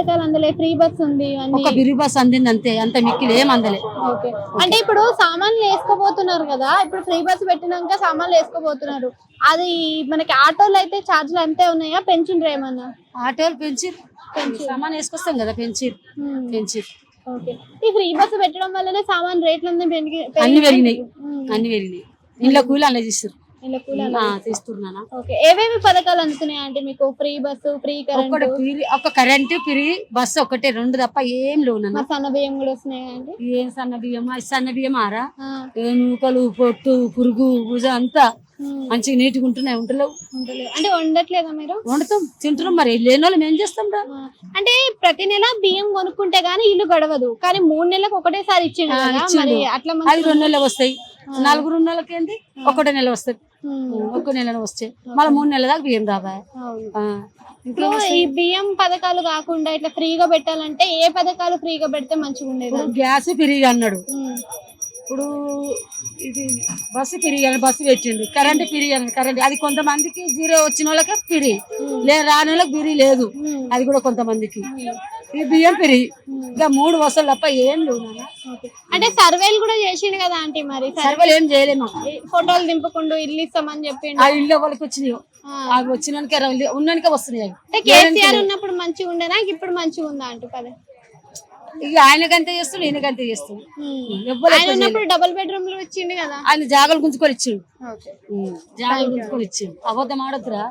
అందలే free bus ఉంది ఇవన్నీ ఒక బిరి బస్ అందింది అంతే, అంత మిక్కిలి ఏం అందలే. ఓకే. అంటే ఇప్పుడు సామాన్లు వేసుకోబోతున్నారు కదా, ఇప్పుడు ఫ్రీ బస్ పెట్టినాక సామాన్లు వేసుకోబోతున్నారు. అది మనకి ఆటోలో అయితే ఛార్జీలు అంతే ఉన్నాయా, పెంచిండ్రు ఏమన్నా? ఆటోలు పెంచి సామాన్ వేసుకొస్తాం కదా, పెంచి. ఓకే. ఈ ఫ్రీ బస్ పెట్టడం వల్లనే సామాన్ రేట్లు అన్ని పెరిగినాయి, అన్ని పెరిగినాయి. ఇంట్లో కూలి అలా తీస్తారు, తీస్తున్నానా. ఓకే. ఏవేవి పథకాలు అందుతున్నాయి అంటే మీకు? ఫ్రీ బస్సు, ఫ్రీ కరెంట్, ఒక కరెంట్ ఫ్రీ బస్సు ఒకటే, రెండు తప్ప ఏం లేవు. సన్న బియ్యం కూడా వస్తున్నాయా అండి? ఏం సన్న బియ్యం ఆరా, నూకలు, పొట్టు, పురుగు, భుజ అంతా మంచిగా నీట్గా ఉంటున్నాయి. ఉంటలేవు అంటే వండట్లేదా మీరు? వండుతాం, తింటున్నాం. మరి లేని వాళ్ళు ఏం చేస్తాం రా. అంటే ప్రతి నెల బియ్యం కొనుక్కుంటే గానీ ఇల్లు గడవదు, కానీ 3 నెలలకు ఒకటేసారి ఇచ్చిండు కదా, మరి అట్లా అవి 2 నెలలు వస్తాయి, 4 నెలలకి ఏంటి, 1 నెల వస్తాయి. 1 నెల వస్తాయి, మళ్ళీ 3 నెలల దాకా బియ్యం రాబా. ఇప్పుడు ఈ బియ్యం పథకాలు కాకుండా ఇట్లా ఫ్రీగా పెట్టాలంటే ఏ పథకాలు ఫ్రీగా పెడితే మంచిగా ఉండేది? గ్యాస్ ఫ్రీగా అన్నాడు, ఇప్పుడు ఇది బస్సు ఫ్రీ అని బస్సు పెట్టిండు. కరెంట్ ఫ్రీ అని కరెంట్, అది కొంతమందికి 0 వచ్చిన వాళ్ళకి ఫ్రీ, రాని వాళ్ళకి ఫ్రీ లేదు, అది కూడా కొంతమందికి. ఈ బియ్యం ఫ్రీ, ఇంకా 3 వసూలు తప్ప ఏం లేవు. అంటే సర్వేలు కూడా చేసిండు కదా ఆంటీ, మరి సర్వేలు ఏం చేయలేము. ఫోటోలు దింపకుండా ఇల్లు ఇస్తామని చెప్పిండు. ఆ ఇల్లు వాళ్ళకి వచ్చినాయి, అవి వచ్చినాకే ఉన్నానికే వస్తున్నాయి. అంటే కేసీఆర్ ఉన్నప్పుడు మంచిగా ఉండేనా, ఇప్పుడు మంచిగా ఉందా అంటే? పదే ఇక ఆయనకంతే చేస్తుండు, ఈయనకంతే చేస్తుండు. డబుల్ బెడ్రూమ్ లో ఇచ్చిండు కదా, ఆయన జాగాలు గుంజుకొని ఇచ్చిండు, జాగాలు గుంజుకొని ఇచ్చిండు. అబద్ధం ఆడొద్దురా.